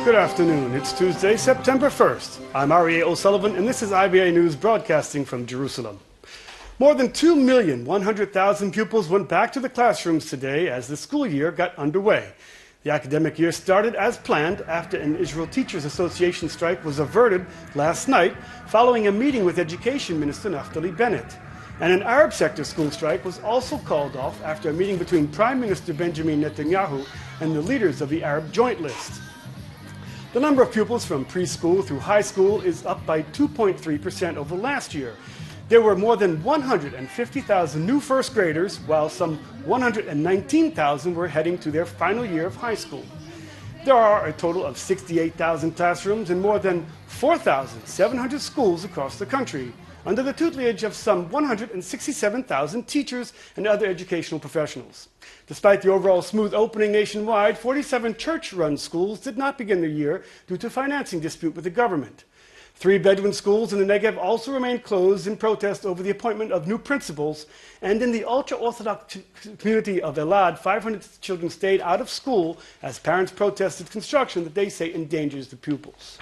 Good afternoon. It's Tuesday, September 1st. I'm R.E.A. O'Sullivan, and this is IBA News broadcasting from Jerusalem. More than 2,100,000 pupils went back to the classrooms today as the school year got underway. The academic year started as planned after an Israel Teachers Association strike was averted last night following a meeting with Education Minister Naftali Bennett. And an Arab sector school strike was also called off after a meeting between Prime Minister Benjamin Netanyahu and the leaders of the Arab Joint List. The number of pupils from preschool through high school is up by 2.3% over last year. There were more than 150,000 new first graders, while some 119,000 were heading to their final year of high school. There are a total of 68,000 classrooms in more than 4,700 schools across the country, under the tutelage of some 167,000 teachers and other educational professionals. Despite the overall smooth opening nationwide, 47 church-run schools did not begin the year due to financing dispute with the government. 3 Bedouin schools in the Negev also remained closed in protest over the appointment of new principals, and in the ultra-Orthodox community of Elad, 500 children stayed out of school as parents protested construction that they say endangers the pupils.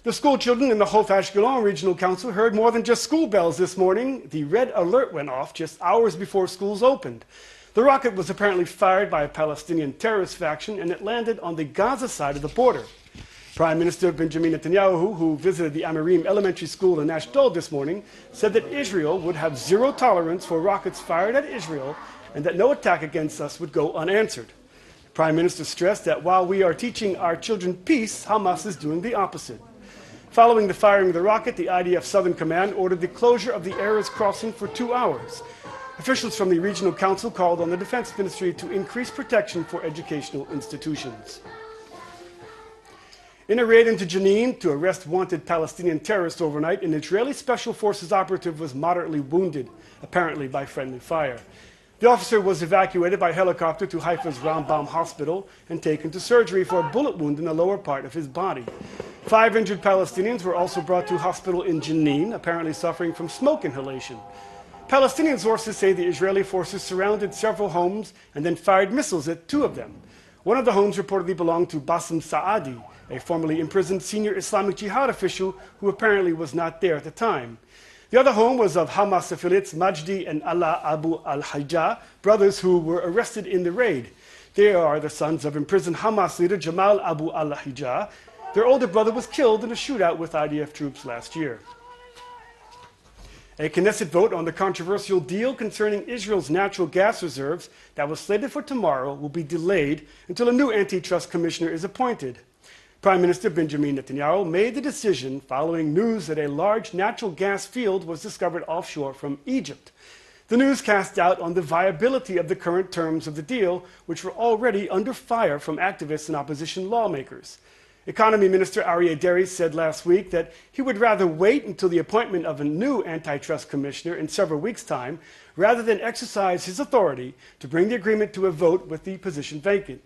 The school children in the Hof Ashkelon Regional Council heard more than just school bells this morning. The red alert went off just hours before schools opened. The rocket was apparently fired by a Palestinian terrorist faction, and it landed on the Gaza side of the border. Prime Minister Benjamin Netanyahu, who visited the Amirim Elementary School in Ashdod this morning, said that Israel would have zero tolerance for rockets fired at Israel and that no attack against us would go unanswered. The Prime Minister stressed that while we are teaching our children peace, Hamas is doing the opposite. Following the firing of the rocket, the IDF Southern Command ordered the closure of the Erez crossing for 2 hours. Officials from the Regional Council called on the Defense Ministry to increase protection for educational institutions. In a raid into Jenin to arrest wanted Palestinian terrorists overnight, an Israeli Special Forces operative was moderately wounded, apparently by friendly fire. The officer was evacuated by helicopter to Haifa's Rambam Hospital and taken to surgery for a bullet wound in the lower part of his body. 5 injured Palestinians were also brought to hospital in Jenin, apparently suffering from smoke inhalation. Palestinian sources say the Israeli forces surrounded several homes and then fired missiles at 2 of them. One of the homes reportedly belonged to Bassem Saadi, a formerly imprisoned senior Islamic Jihad official who apparently was not there at the time. The other home was of Hamas affiliates Majdi and Allah Abu al-Hajjah, brothers who were arrested in the raid. They are the sons of imprisoned Hamas leader Jamal Abu al-Hajjah. Their older brother was killed in a shootout with IDF troops last year. A Knesset vote on the controversial deal concerning Israel's natural gas reserves that was slated for tomorrow will be delayed until a new antitrust commissioner is appointed. Prime Minister Benjamin Netanyahu made the decision following news that a large natural gas field was discovered offshore from Egypt. The news cast doubt on the viability of the current terms of the deal, which were already under fire from activists and opposition lawmakers. Economy Minister Aryeh Deri said last week that he would rather wait until the appointment of a new antitrust commissioner in several weeks' time rather than exercise his authority to bring the agreement to a vote with the position vacant.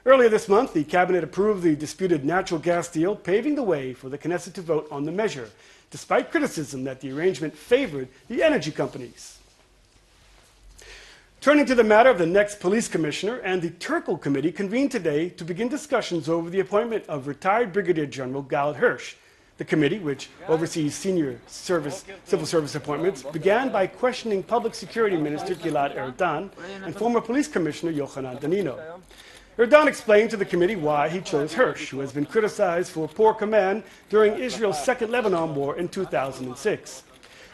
Earlier this month, the cabinet approved the disputed natural gas deal, paving the way for the Knesset to vote on the measure, despite criticism that the arrangement favored the energy companies. Turning to the matter of the next police commissioner, and the Turkel Committee convened today to begin discussions over the appointment of retired Brigadier General Gal Hirsch. The committee, which oversees senior civil service appointments, began by questioning Public Security Minister Gilad Erdan and former Police Commissioner Yochanan Danino. Erdan explained to the committee why he chose Hirsch, who has been criticized for poor command during Israel's Second Lebanon War in 2006.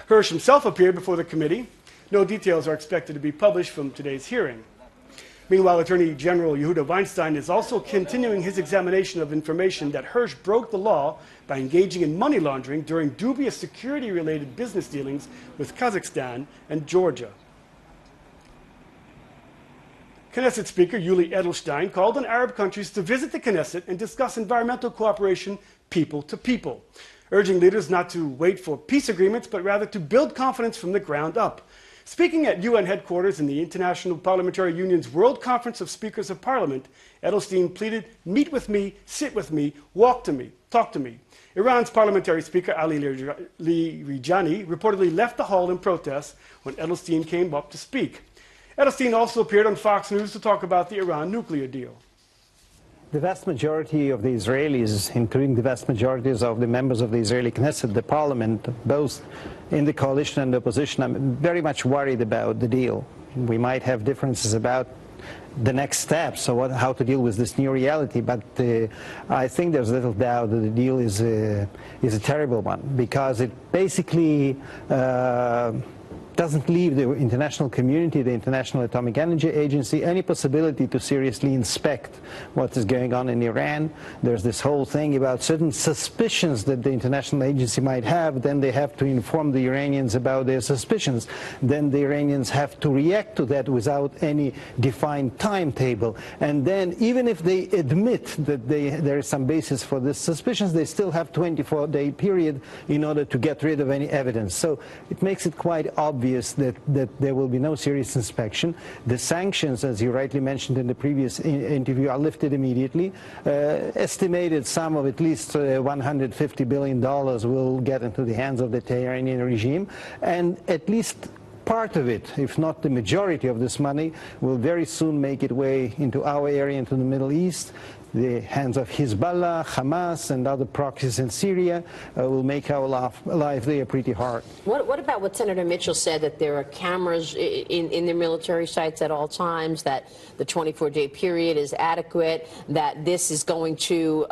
Hirsch himself appeared before the committee. No details are expected to be published from today's hearing. Meanwhile, Attorney General Yehuda Weinstein is also continuing his examination of information that Hirsch broke the law by engaging in money laundering during dubious security-related business dealings with Kazakhstan and Georgia. Knesset Speaker Yuli Edelstein called on Arab countries to visit the Knesset and discuss environmental cooperation people to people, urging leaders not to wait for peace agreements, but rather to build confidence from the ground up. Speaking at UN headquarters in the International Parliamentary Union's World Conference of Speakers of Parliament, Edelstein pleaded, "Meet with me, sit with me, walk to me, talk to me." Iran's parliamentary speaker Ali Larijani reportedly left the hall in protest when Edelstein came up to speak. Edelstein also appeared on Fox News to talk about the Iran nuclear deal. The vast majority of the Israelis, including the vast majorities of the members of the Israeli Knesset, the parliament, both in the coalition and the opposition, I'm very much worried about the deal. We might have differences about the next steps, so how to deal with this new reality, but I think there's little doubt that the deal is a terrible one, because it basically doesn't leave the international community, the International Atomic Energy Agency, any possibility to seriously inspect what is going on in Iran. There's this whole thing about certain suspicions that the international agency might have, then they have to inform the Iranians about their suspicions. Then the Iranians have to react to that without any defined timetable. And then even if they admit that there is some basis for these suspicions, they still have a 24-day period in order to get rid of any evidence. So it makes it quite obvious that there will be no serious inspection. The sanctions, as you rightly mentioned in the previous interview, are lifted immediately. Estimated sum of at least $150 billion will get into the hands of the Iranian regime, and at least part of it, if not the majority of this money, will very soon make its way into our area, into the Middle East. The hands of Hezbollah, Hamas, and other proxies in Syria will make our life there pretty hard. What about what Senator Mitchell said, that there are cameras in their military sites at all times, that the 24-day period is adequate, that this is going to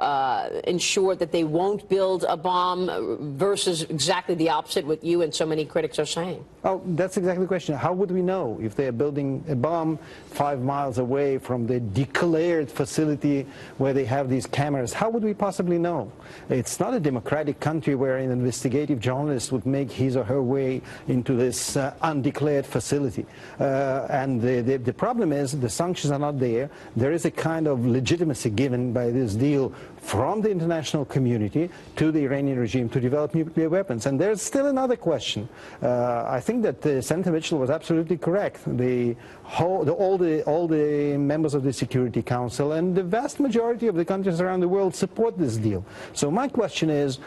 ensure that they won't build a bomb, versus exactly the opposite, what you and so many critics are saying? Oh, that's exactly the question. How would we know if they're building a bomb 5 miles away from the declared facility where they have these cameras? How would we possibly know? It's not a democratic country where an investigative journalist would make his or her way into this undeclared facility. And the problem is the sanctions are not there. There is a kind of legitimacy given by this deal from the international community to the Iranian regime to develop nuclear weapons. And there's still another question. I think that Senator Mitchell was absolutely correct. All the members of the Security Council and the vast majority of the countries around the world support this deal. So my question is,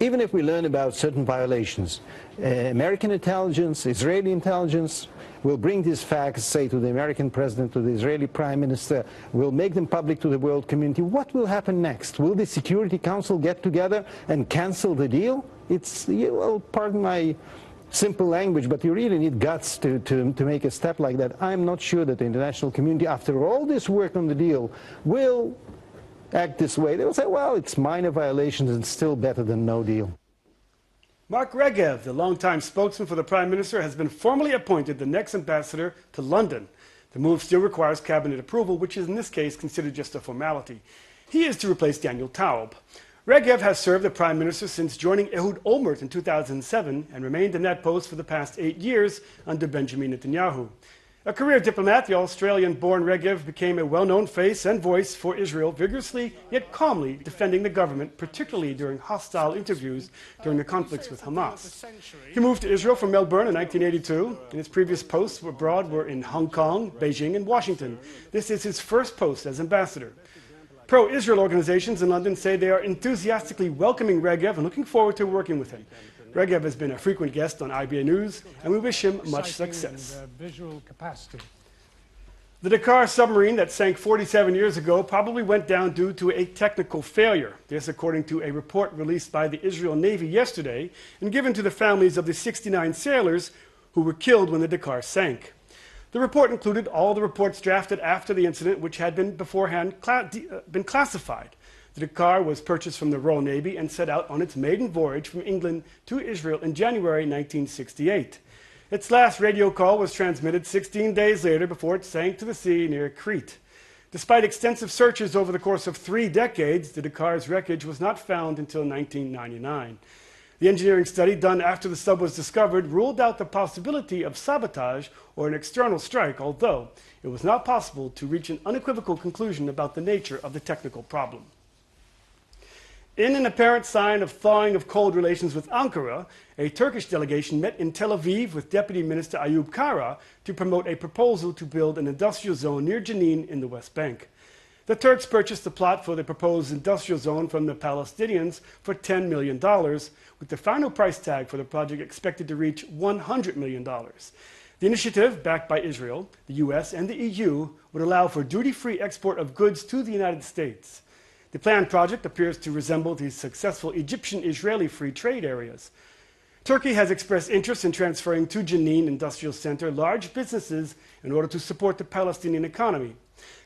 even if we learn about certain violations, American intelligence, Israeli intelligence will bring these facts, say, to the American president, to the Israeli prime minister, will make them public to the world community. What will happen next? Will the Security Council get together and cancel the deal? It's, well, pardon my simple language, but you really need guts to make a step like that. I'm not sure that the international community, after all this work on the deal, will act this way. They will say, well, it's minor violations and still better than no deal. Mark Regev, the longtime spokesman for the Prime Minister, has been formally appointed the next ambassador to London. The move still requires cabinet approval, which is in this case considered just a formality. He is to replace Daniel Taub. Regev has served the Prime Minister since joining Ehud Olmert in 2007 and remained in that post for the past 8 years under Benjamin Netanyahu. A career diplomat, the Australian-born Regev became a well-known face and voice for Israel, vigorously yet calmly defending the government, particularly during hostile interviews during the conflicts with Hamas. He moved to Israel from Melbourne in 1982, and his previous posts abroad were in Hong Kong, Beijing, and Washington. This is his first post as ambassador. Pro-Israel organizations in London say they are enthusiastically welcoming Regev and looking forward to working with him. Regev has been a frequent guest on IBA News, and we wish him much success. The Dakar submarine that sank 47 years ago probably went down due to a technical failure. This, according to a report released by the Israel Navy yesterday and given to the families of the 69 sailors who were killed when the Dakar sank. The report included all the reports drafted after the incident, which had been beforehand been classified. The Dakar was purchased from the Royal Navy and set out on its maiden voyage from England to Israel in January 1968. Its last radio call was transmitted 16 days later before it sank to the sea near Crete. Despite extensive searches over the course of 3 decades, the Dakar's wreckage was not found until 1999. The engineering study done after the sub was discovered ruled out the possibility of sabotage or an external strike, although it was not possible to reach an unequivocal conclusion about the nature of the technical problem. In an apparent sign of thawing of cold relations with Ankara, a Turkish delegation met in Tel Aviv with Deputy Minister Ayub Kara to promote a proposal to build an industrial zone near Jenin in the West Bank. The Turks purchased the plot for the proposed industrial zone from the Palestinians for $10 million, with the final price tag for the project expected to reach $100 million. The initiative, backed by Israel, the US, and the EU, would allow for duty-free export of goods to the United States. The planned project appears to resemble the successful Egyptian-Israeli free trade areas. Turkey has expressed interest in transferring to Jenin Industrial Center large businesses in order to support the Palestinian economy.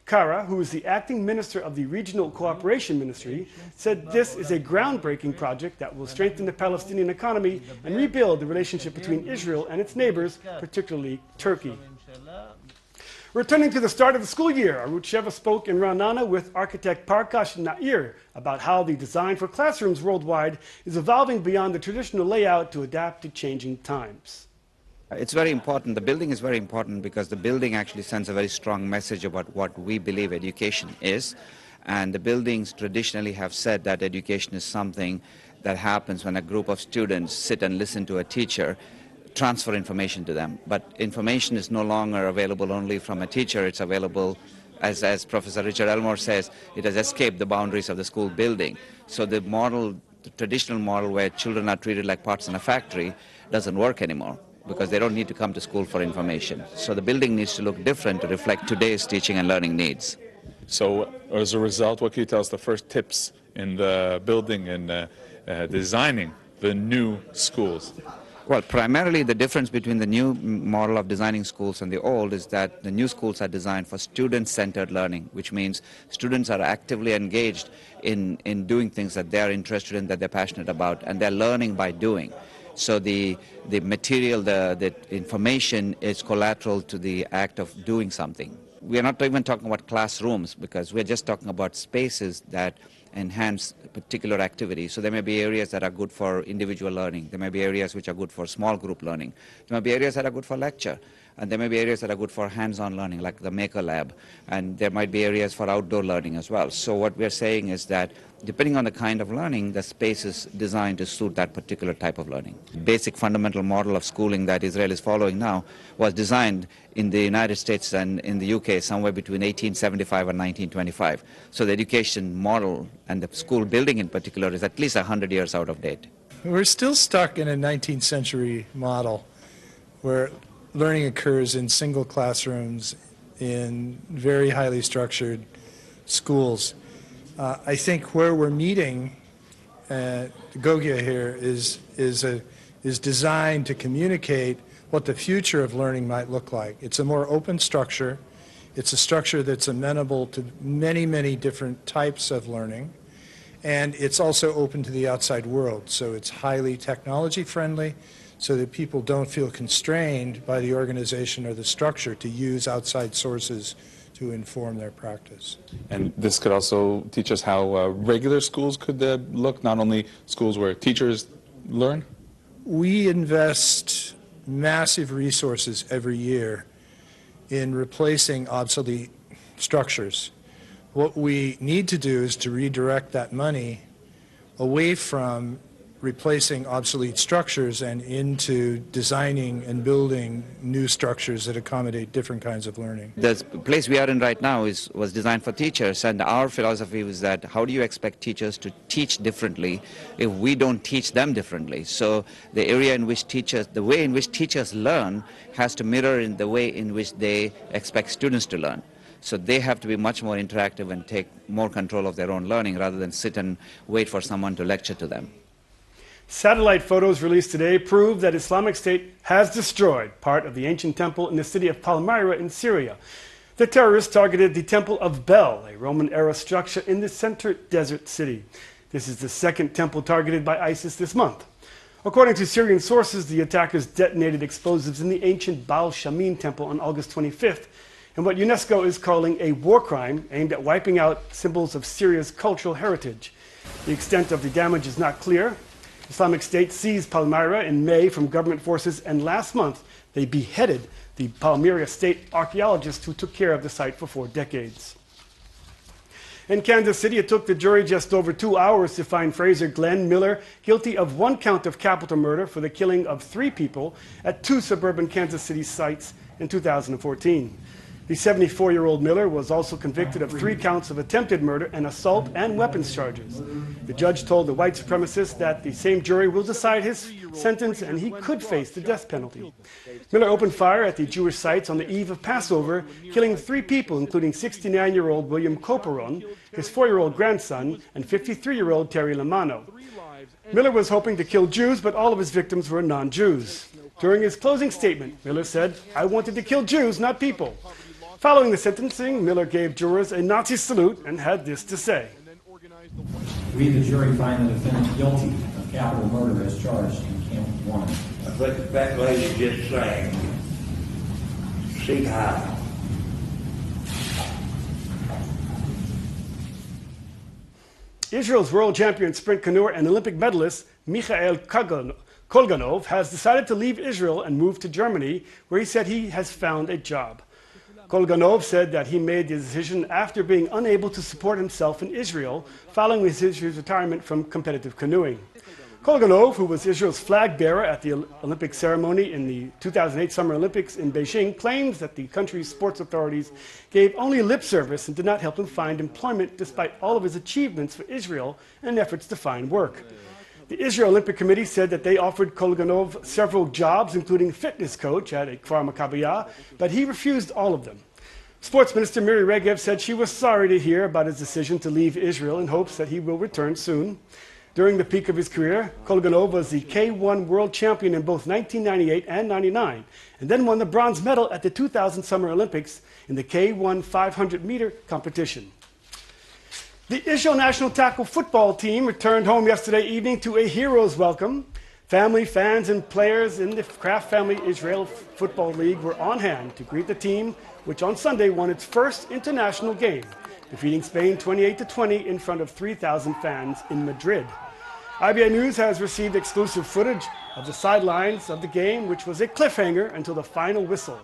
Kara, who is the acting minister of the Regional Cooperation Ministry, said this is a groundbreaking project that will strengthen the Palestinian economy and rebuild the relationship between Israel and its neighbors, particularly Turkey. Returning to the start of the school year, Arut Sheva spoke in Ra'anana with architect Parkash Nair about how the design for classrooms worldwide is evolving beyond the traditional layout to adapt to changing times. It's very important. The building is very important because the building actually sends a very strong message about what we believe education is. And the buildings traditionally have said that education is something that happens when a group of students sit and listen to a teacher transfer information to them. But information is no longer available only from a teacher. It's available, as Professor Richard Elmore says, it has escaped the boundaries of the school building. So the model, the traditional model where children are treated like parts in a factory doesn't work anymore because they don't need to come to school for information. So the building needs to look different to reflect today's teaching and learning needs. So as a result, what can you tell us the first tips in the building and designing the new schools? Well, primarily the difference between the new model of designing schools and the old is that the new schools are designed for student-centered learning, which means students are actively engaged in doing things that they're interested in, that they're passionate about, and they're learning by doing. So the material, the information is collateral to the act of doing something. We are not even talking about classrooms because we're just talking about spaces that enhance particular activity. So there may be areas that are good for individual learning. There may be areas which are good for small group learning. There may be areas that are good for lecture. And there may be areas that are good for hands-on learning, like the Maker Lab. And there might be areas for outdoor learning as well. So what we're saying is that depending on the kind of learning, the space is designed to suit that particular type of learning. Basic fundamental model of schooling that Israel is following now was designed in the United States and in the UK somewhere between 1875 and 1925. So the education model and the school building in particular is at least 100 years out of date. We're still stuck in a 19th century model where learning occurs in single classrooms in very highly structured schools. I think where we're meeting Gogia here is designed to communicate what the future of learning might look like. It's a more open structure. It's a structure that's amenable to many, many different types of learning. And it's also open to the outside world. So it's highly technology friendly, so that people don't feel constrained by the organization or the structure to use outside sources to inform their practice. And this could also teach us how regular schools could look, not only schools where teachers learn? We invest massive resources every year in replacing obsolete structures. What we need to do is to redirect that money away from replacing obsolete structures and into designing and building new structures that accommodate different kinds of learning. The place we are in right now was designed for teachers, and our philosophy was that how do you expect teachers to teach differently if we don't teach them differently? So the area in which teachers, the way in which teachers learn has to mirror in the way in which they expect students to learn. So they have to be much more interactive and take more control of their own learning rather than sit and wait for someone to lecture to them. Satellite photos released today prove that Islamic State has destroyed part of the ancient temple in the city of Palmyra in Syria. The terrorists targeted the Temple of Bel, a Roman-era structure in the center desert city. This is the second temple targeted by ISIS this month. According to Syrian sources, the attackers detonated explosives in the ancient Baal Shamin temple on August 25th, in what UNESCO is calling a war crime aimed at wiping out symbols of Syria's cultural heritage. The extent of the damage is not clear. Islamic State seized Palmyra in May from government forces, and last month they beheaded the Palmyra State archaeologist who took care of the site for 4 decades. In Kansas City, it took the jury just over 2 hours to find Fraser Glenn Miller guilty of 1 count of capital murder for the killing of 3 people at 2 suburban Kansas City sites in 2014. The 74-year-old Miller was also convicted of 3 counts of attempted murder and assault and weapons charges. The judge told the white supremacist that the same jury will decide his sentence and he could face the death penalty. Miller opened fire at the Jewish sites on the eve of Passover, killing 3 people, including 69-year-old William Koperon, his 4-year-old grandson, and 53-year-old Terry Lamano. Miller was hoping to kill Jews, but all of his victims were non-Jews. During his closing statement, Miller said, "I wanted to kill Jews, not people." Following the sentencing, Miller gave jurors a Nazi salute and had this to say. We, the jury, find the defendant guilty of capital murder as charged in count 1. But the fat lady just sang, "Sing high." Israel's world champion sprint canoer and Olympic medalist Mikhail Kolganov has decided to leave Israel and move to Germany, where he said he has found a job. Kolganov said that he made the decision after being unable to support himself in Israel following his retirement from competitive canoeing. Kolganov, who was Israel's flag bearer at the Olympic ceremony in the 2008 Summer Olympics in Beijing, claims that the country's sports authorities gave only lip service and did not help him find employment despite all of his achievements for Israel and efforts to find work. The Israel Olympic Committee said that they offered Kolganov several jobs, including fitness coach at Kfar Maccabiah, but he refused all of them. Sports Minister Miri Regev said she was sorry to hear about his decision to leave Israel in hopes that he will return soon. During the peak of his career, Kolganov was the K1 world champion in both 1998 and 99, and then won the bronze medal at the 2000 Summer Olympics in the K1 500-meter competition. The Israel national tackle football team returned home yesterday evening to a hero's welcome. Family, fans, and players in the Kraft Family Israel Football League were on hand to greet the team, which on Sunday won its first international game, defeating Spain 28-20 in front of 3,000 fans in Madrid. IBA News has received exclusive footage of the sidelines of the game, which was a cliffhanger until the final whistle.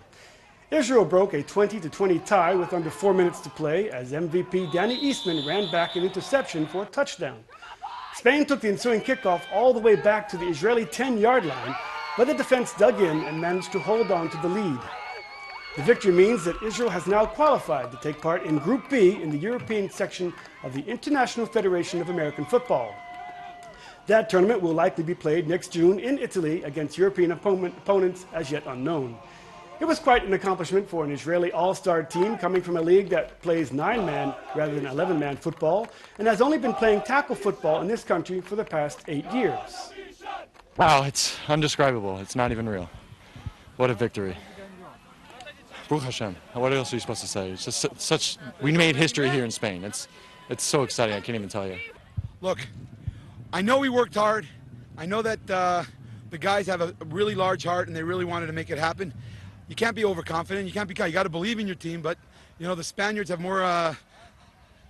Israel broke a 20-20 tie with under 4 minutes to play as MVP Danny Eastman ran back an interception for a touchdown. Spain took the ensuing kickoff all the way back to the Israeli 10-yard line, but the defense dug in and managed to hold on to the lead. The victory means that Israel has now qualified to take part in Group B in the European section of the International Federation of American Football. That tournament will likely be played next June in Italy against European opponents as yet unknown. It was quite an accomplishment for an Israeli all-star team coming from a league that plays 9-man rather than 11-man football and has only been playing tackle football in this country for the past 8 years. Wow, it's undescribable. It's not even real. What a victory. Baruch Hashem. What else are you supposed to say? It's just such. We made history here in Spain. It's so exciting. I can't even tell you. Look, I know we worked hard. I know that the guys have a really large heart and they really wanted to make it happen. You can't be overconfident. You got to believe in your team. But you know the Spaniards have more.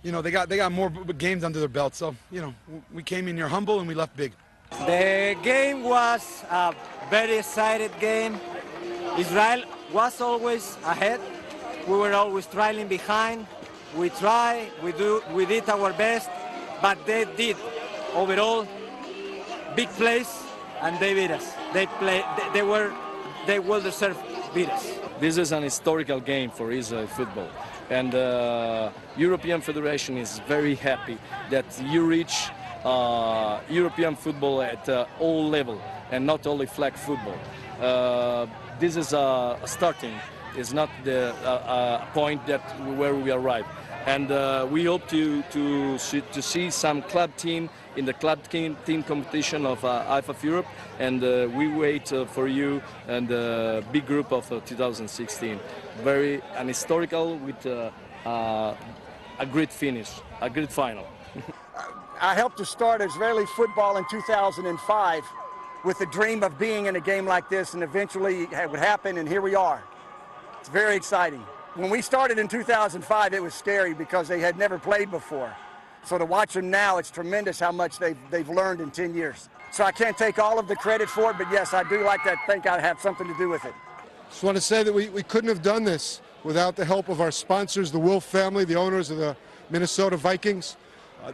They got more games under their belt. So we came in here humble and we left big. The game was a very exciting game. Israel was always ahead. We were always trailing behind. We tried. We did our best, but they did overall big plays and they beat us. They well deserved beat us. This is an historical game for Israel football, and the European Federation is very happy that you reach European football at all level and not only flag football. This is a starting. It's not the point that where we arrive, and we hope to see some club team in the club team competition of IFAF Europe, and we wait for you and the big group of 2016. Very an historical with a great finish, a great final. I helped to start Israeli football in 2005 with the dream of being in a game like this, and eventually it would happen, and here we are. It's very exciting. When we started in 2005, it was scary because they had never played before. So to watch them now, it's tremendous how much they've learned in 10 years. So I can't take all of the credit for it, but yes, I do like to think I have something to do with it. Just want to say that we couldn't have done this without the help of our sponsors, the Wolf family, the owners of the Minnesota Vikings,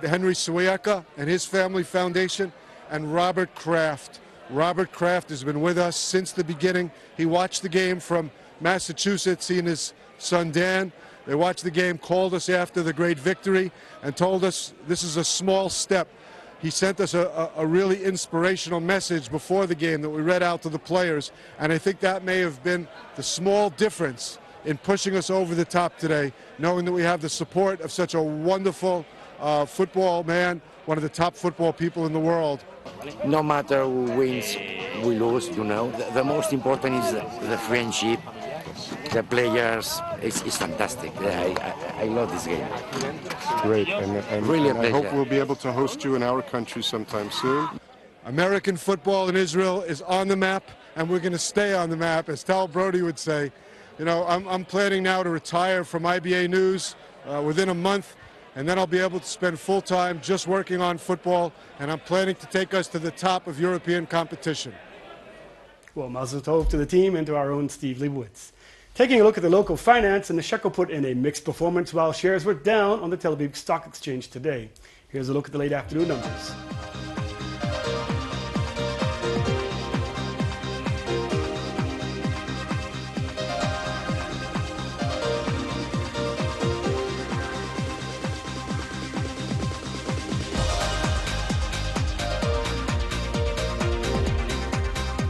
the Henry Suiaka and his family foundation, and Robert Kraft. Robert Kraft has been with us since the beginning. He watched the game from Massachusetts. He and his son Dan. They watched the game, called us after the great victory, and told us this is a small step. He sent us a really inspirational message before the game that we read out to the players, and I think that may have been the small difference in pushing us over the top today, knowing that we have the support of such a wonderful football man, one of the top football people in the world. No matter who wins, we lose, you know. The most important is the friendship, the players. It's fantastic. I love this game. Great, and Really a I hope pleasure. we'll be able to host you in our country sometime soon. American football in Israel is on the map, and we're going to stay on the map, as Tal Brody would say. You know, I'm planning now to retire from IBA News within a month, and then I'll be able to spend full time just working on football, and I'm planning to take us to the top of European competition. Well, mazel tov to the team and to our own Steve Leibowitz. Taking a look at the local finance, and the shekel put in a mixed performance while shares were down on the Tel Aviv Stock Exchange today. Here's a look at the late afternoon numbers.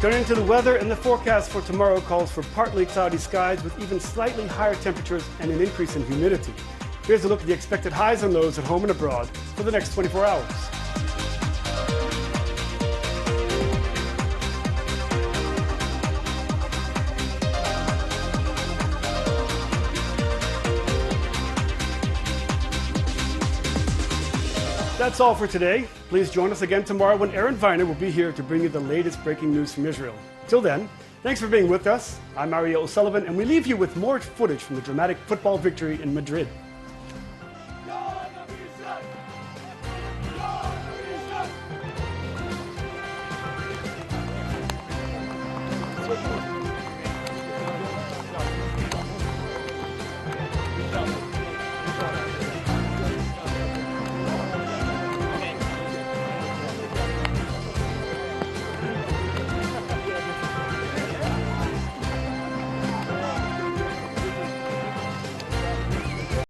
Turning to the weather, and the forecast for tomorrow calls for partly cloudy skies with even slightly higher temperatures and an increase in humidity. Here's a look at the expected highs and lows at home and abroad for the next 24 hours. That's all for today. Please join us again tomorrow when Aaron Viner will be here to bring you the latest breaking news from Israel. Till then, thanks for being with us. I'm Mario O'Sullivan, and we leave you with more footage from the dramatic football victory in Madrid. Football.